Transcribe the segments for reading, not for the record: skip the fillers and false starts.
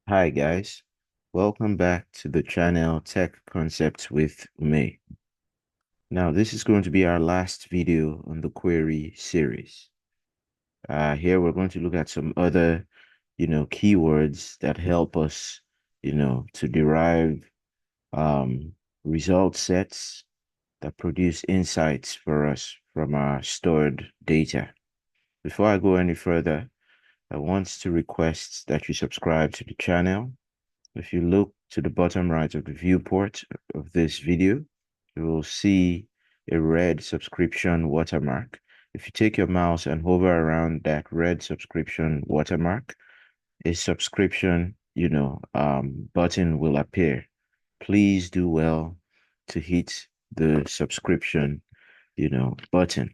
Hi guys, welcome back to the channel Tech Concepts with me. Now this is going to be our last video on the query series. Here we're going to look at some other, keywords that help us, to derive um, result sets that produce insights for us from our stored data. Before I go any further, I want to request that you subscribe to the channel. If you look to the bottom right of the viewport of this video, you will see a red subscription watermark. If you take your mouse and hover around that red subscription watermark, a subscription, button will appear. Please do well to hit the subscription, button.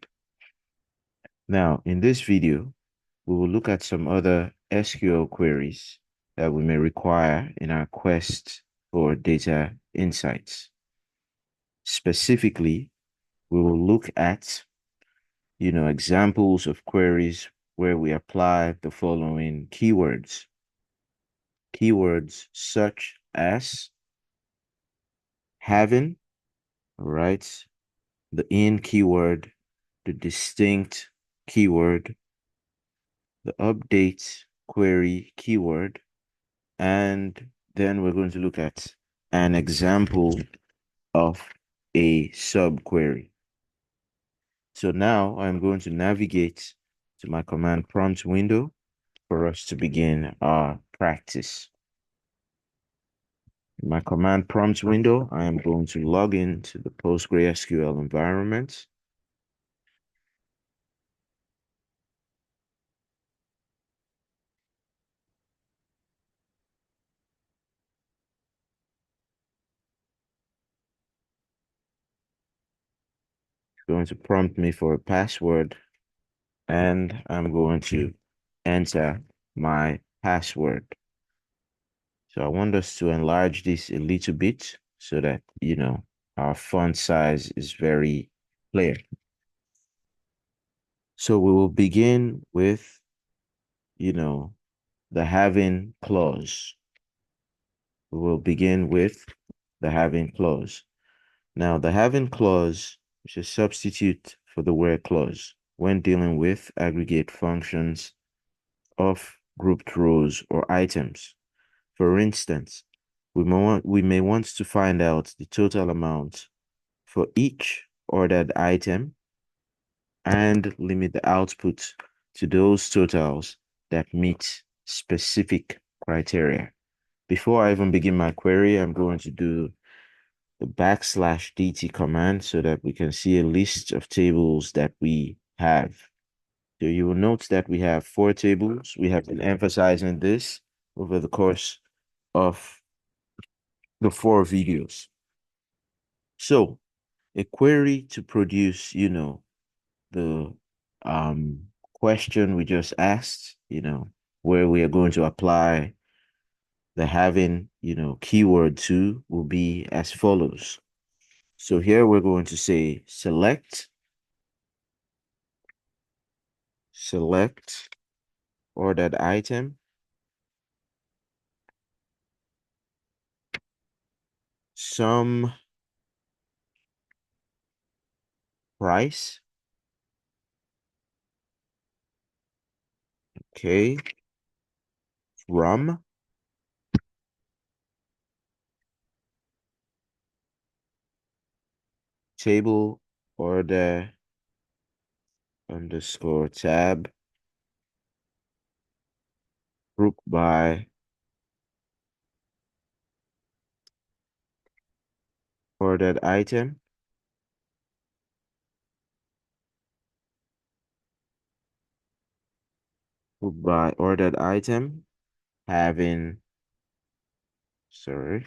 Now, in this video, we will look at some other SQL queries that we may require in our quest for data insights. Specifically, we will look at, examples of queries where we apply the following keywords. Keywords such as having, right, the in keyword, the distinct keyword, the update query keyword, and then we're going to look at an example of a subquery. So now I'm going to navigate to my command prompt window for us to begin our practice. In my command prompt window, I am going to log into the postgreSQL environment. It's going to prompt me for a password, and I'm going to enter my password. So I want us to enlarge this a little bit so that, our font size is very clear. So we will begin with, the having clause. We will begin with the having clause. Now, the having clause is a substitute for the where clause when dealing with aggregate functions of grouped rows or items. For instance, we may want to find out the total amount for each ordered item and limit the output to those totals that meet specific criteria. Before I even begin my query, I'm going to do the \dt command so that we can see a list of tables that we have. So you will note that we have 4 tables. We have been emphasizing this over the course of the 4 videos. So a query to produce, the question we just asked, where we are going to apply the having, keyword to will be as follows. So here we're going to say select ordered item, sum price, okay, from table order underscore tab, group by ordered item, group by ordered item, having, sorry,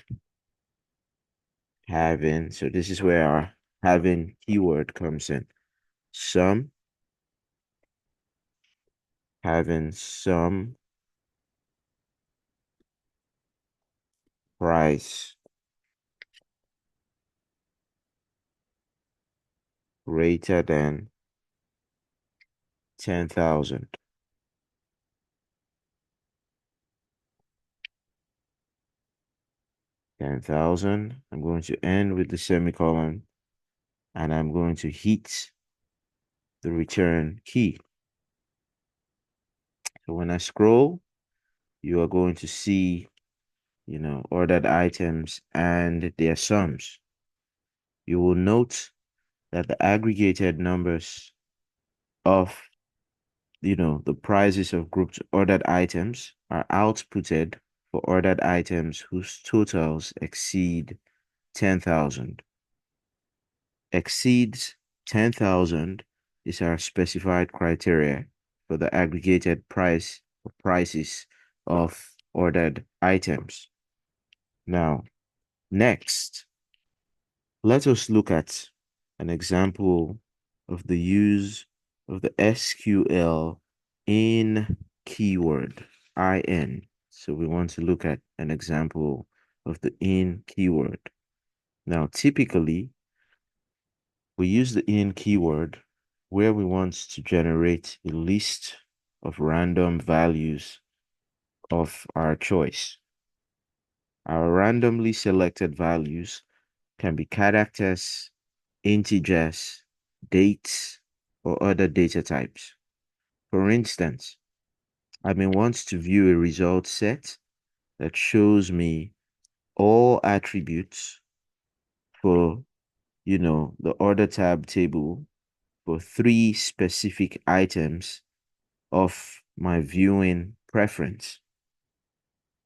having, so this is where our having keyword comes in. Sum, having sum price greater than 10,000. 10,000. I'm going to end with the semicolon, and I'm going to hit the return key. So when I scroll, you are going to see, ordered items and their sums. You will note that the aggregated numbers of, the prices of grouped ordered items are outputted for ordered items whose totals exceed 10,000. Exceeds 10,000 is our specified criteria for the aggregated price or prices of ordered items. Now, next, let us look at an example of the use of the SQL in keyword, in. So we want to look at an example of the in keyword. Now, typically, we use the in keyword where we want to generate a list of random values of our choice. Our randomly selected values can be characters, integers, dates, or other data types. For instance, I may want to view a result set that shows me all attributes for, the order tab table for 3 specific items of my viewing preference.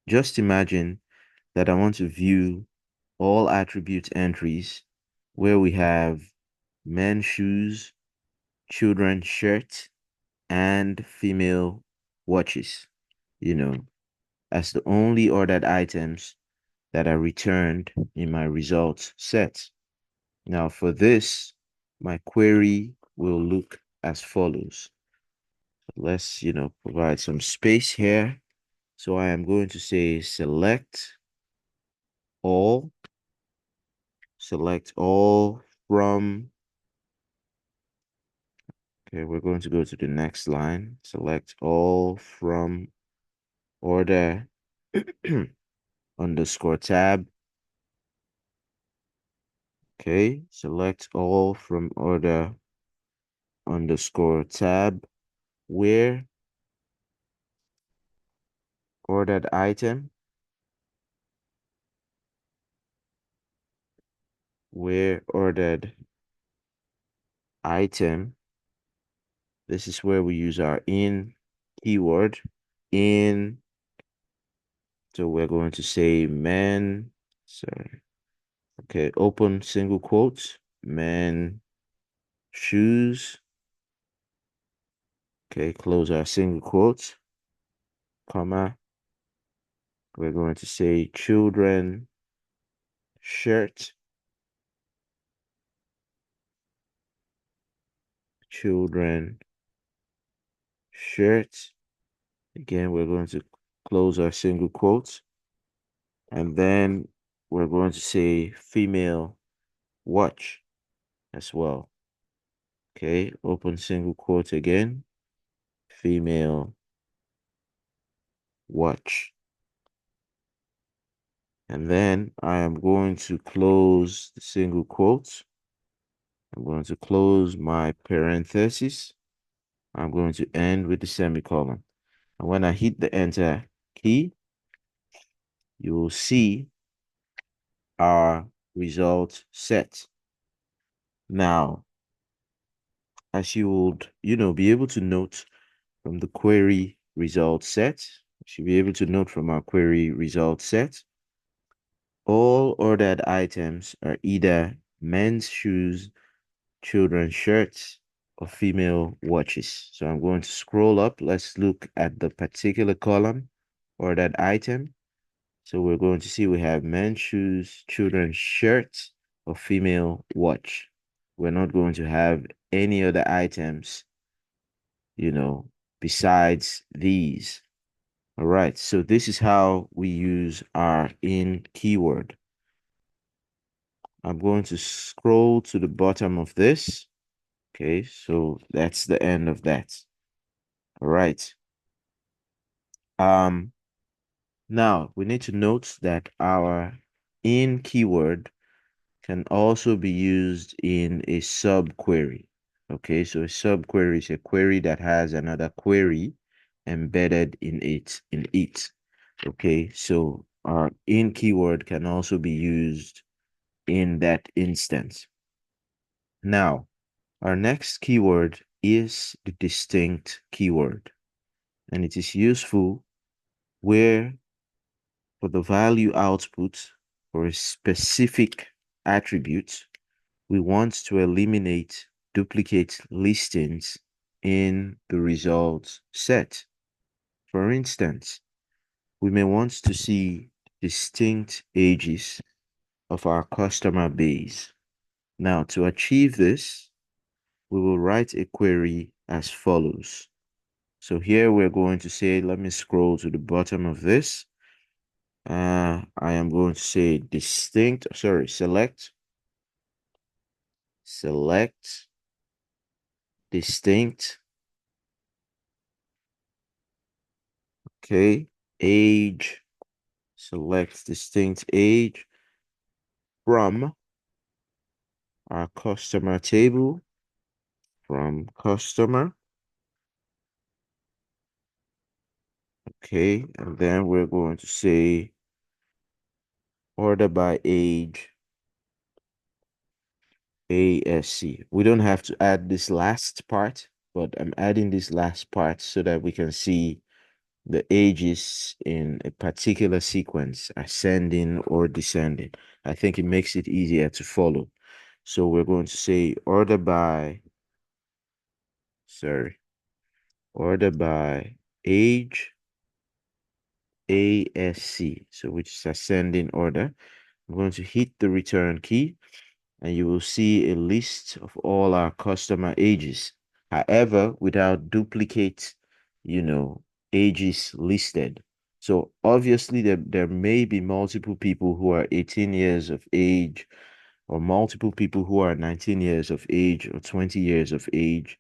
Just imagine that I want to view all attribute entries where we have men's shoes, children's shirts, and female watches, as the only ordered items that are returned in my results set. Now for this, my query will look as follows. Let's, provide some space here. So I am going to say all, select all from, okay, we're going to go to the next line. Select all from order underscore tab. Okay, select all from order underscore tab where ordered item, where ordered item. This is where we use our in keyword in. So we're going to say men, sorry. Okay, open single quotes, men shoes. Okay, close our single quotes, comma. We're going to say children shirt, children shirt. Again, we're going to close our single quotes. And then we're going to say female watch as well. Okay, open single quote again, female watch. And then I am going to close the single quotes. I'm going to close my parenthesis. I'm going to end with the semicolon. And when I hit the enter key, you will see our result set. Now, as you would, be able to note from the query result set, you should be able to note from our query result set, all ordered items are either men's shoes, children's shirts, or female watches. So I'm going to scroll up. Let's look at the particular column, ordered item. So we're going to see we have men's shoes, children's shirts, or female watch. We're not going to have any other items, besides these. All right, so this is how we use our in keyword. I'm going to scroll to the bottom of this. Okay, so that's the end of that. All right. Now we need to note that our in keyword can also be used in a subquery. Okay, so a subquery is a query that has another query embedded in it. Okay, so our in keyword can also be used in that instance. Now, our next keyword is the distinct keyword, and it is useful where for the value output for a specific attribute, we want to eliminate duplicate listings in the results set. For instance, we may want to see distinct ages of our customer base. Now, to achieve this, we will write a query as follows. So here we're going to say, let me scroll to the bottom of this. I am going to say select distinct, okay, age, select distinct age from our customer table, from customer, okay, and then we're going to say order by age, ASC. We don't have to add this last part, but I'm adding this last part so that we can see the ages in a particular sequence, ascending or descending. I think it makes it easier to follow. So we're going to say order by age, ASC, so which is ascending order. I'm going to hit the return key and you will see a list of all our customer ages. However, without duplicate, ages listed. So obviously there may be multiple people who are 18 years of age or multiple people who are 19 years of age or 20 years of age.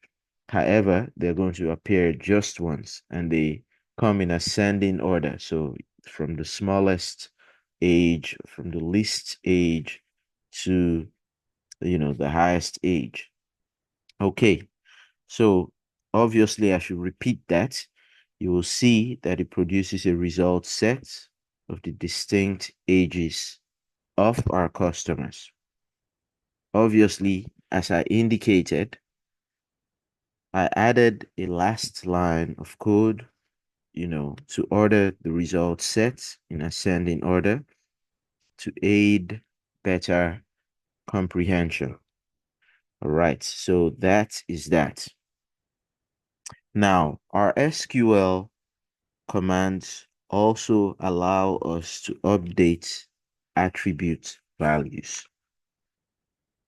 However, they're going to appear just once and they come in ascending order. So from the smallest age, from the least age to the highest age. Okay, so obviously I should repeat that. You will see that it produces a result set of the distinct ages of our customers. Obviously, as I indicated, I added a last line of code, to order the result set in ascending order to aid better comprehension. All right, so that is that. Now, our SQL commands also allow us to update attribute values.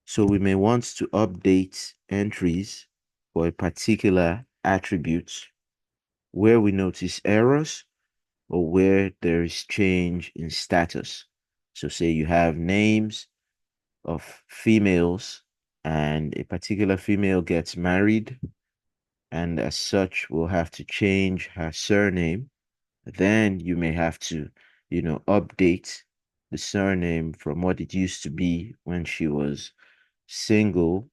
So we may want to update entries for a particular attribute where we notice errors or where there is change in status. So say you have names of females and a particular female gets married and as such will have to change her surname, then you may have to, update the surname from what it used to be when she was single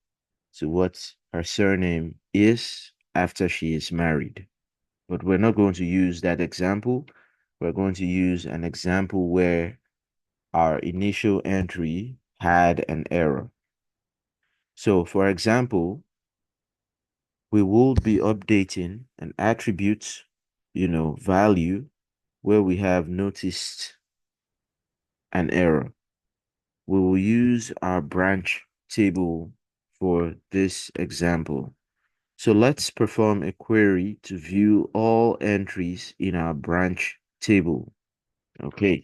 to what her surname is after she is married. But we're not going to use that example. We're going to use an example where our initial entry had an error. So for example, we will be updating an attribute, value where we have noticed an error. We will use our branch table for this example. So let's perform a query to view all entries in our branch table. Okay,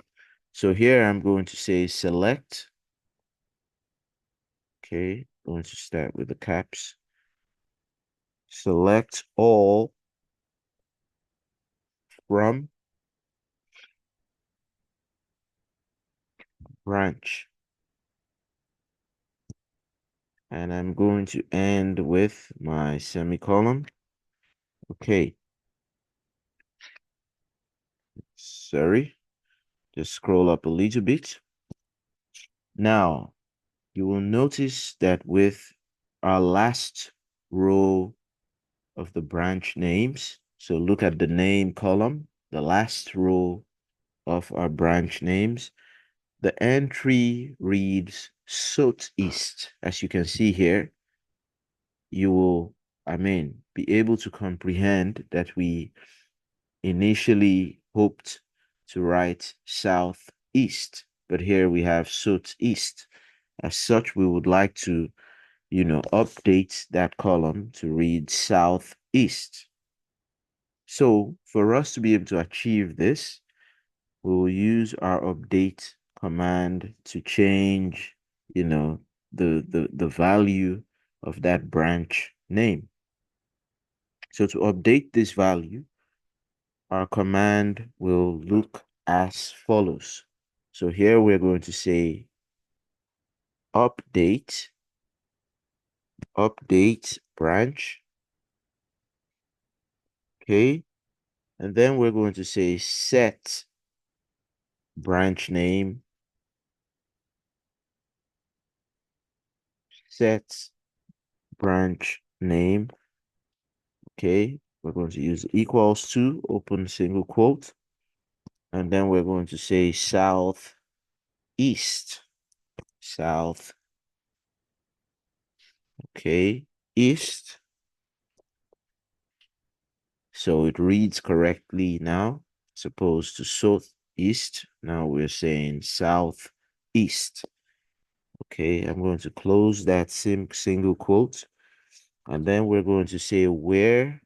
so here I'm going to say select. Okay, going to start with the caps. Select all from branch. And I'm going to end with my semicolon. Okay, sorry, just scroll up a little bit. Now, you will notice that with our last row of the branch names, so look at the name column, the last row of our branch names, the entry reads southeast. As you can see here, you will, be able to comprehend that we initially hoped to write southeast, but here we have southeast. As such, we would like to, update that column to read southeast. So for us to be able to achieve this, we will use our update command to change, the value of that branch name. So to update this value, our command will look as follows. So here we're going to say update, update branch, okay? And then we're going to say set branch name, set branch name, okay? We're going to use equals to, open single quote, and then we're going to say south east, south, okay, east. So it reads correctly now, as opposed to southeast. Now we're saying southeast. Okay, I'm going to close that single quote. And then we're going to say where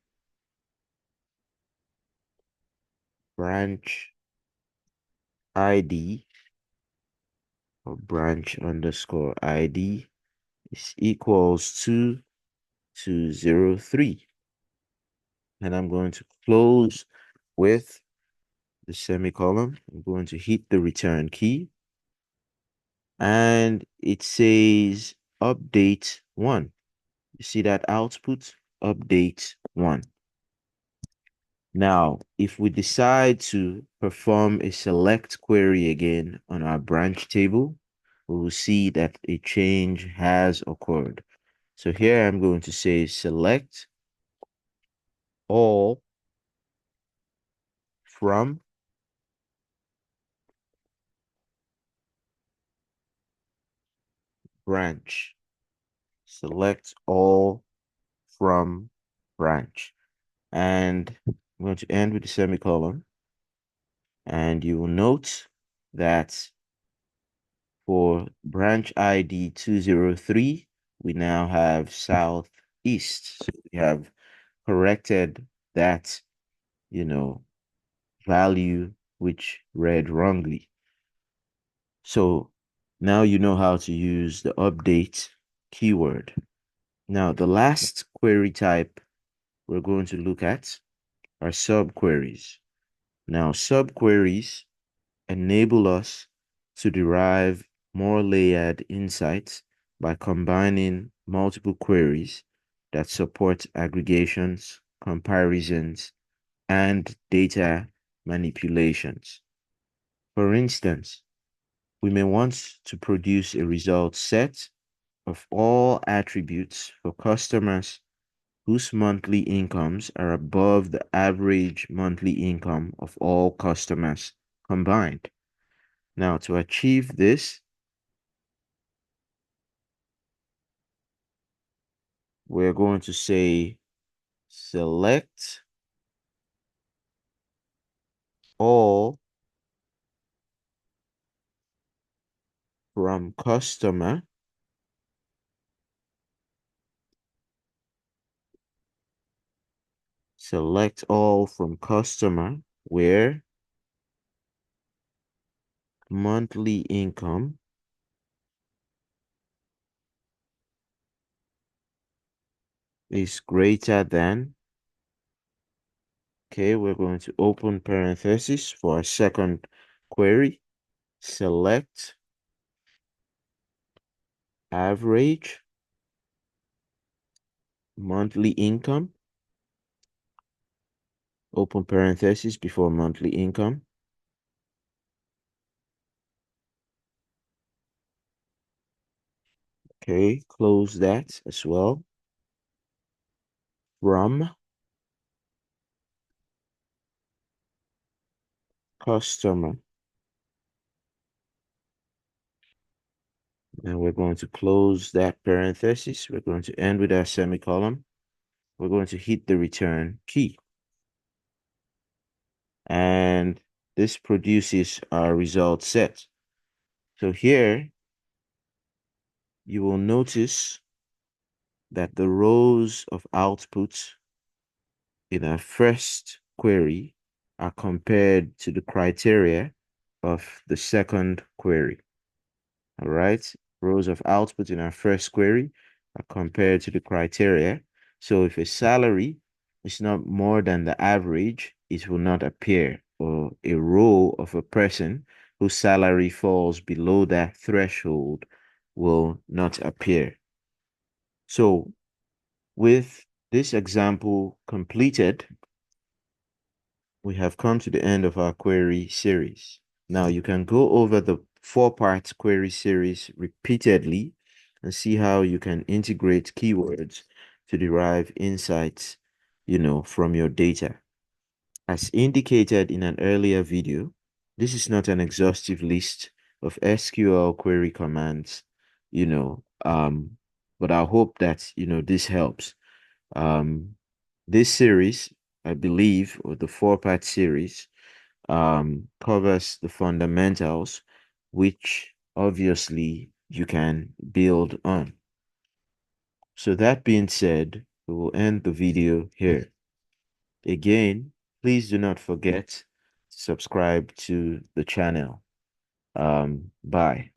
branch ID or branch underscore ID is equals to 203. And I'm going to close with the semicolon. I'm going to hit the return key. And it says update 1. You see that output? Update 1. Now, if we decide to perform a select query again on our branch table, we will see that a change has occurred. So here I'm going to say select all from branch. Select all from branch. And I'm going to end with a semicolon. And you will note that for branch ID 203, we now have southeast. So we have corrected that, value which read wrongly. So now you know how to use the update keyword. Now, the last query type we're going to look at are subqueries. Now, subqueries enable us to derive more layered insights by combining multiple queries that support aggregations, comparisons, and data manipulations. For instance, we may want to produce a result set of all attributes for customers whose monthly incomes are above the average monthly income of all customers combined. Now, to achieve this, we're going to say select all from customer, select all from customer where monthly income is greater than, okay, we're going to open parenthesis for a second query, select average monthly income, open parenthesis before monthly income, Okay, close that as well. From customer. And we're going to close that parenthesis. We're going to end with our semicolon. We're going to hit the return key. And this produces our result set. So here you will notice that the rows of output in our first query are compared to the criteria of the second query. All right, rows of output in our first query are compared to the criteria. So if a salary is not more than the average, it will not appear, or a row of a person whose salary falls below that threshold will not appear. So with this example completed, we have come to the end of our query series. Now you can go over the 4-part query series repeatedly and see how you can integrate keywords to derive insights, from your data. As indicated in an earlier video, this is not an exhaustive list of SQL query commands, but I hope that, this helps. Um, this series, I believe, or the 4-part series, covers the fundamentals, which obviously you can build on. So that being said, we will end the video here. Again, please do not forget to subscribe to the channel. Bye.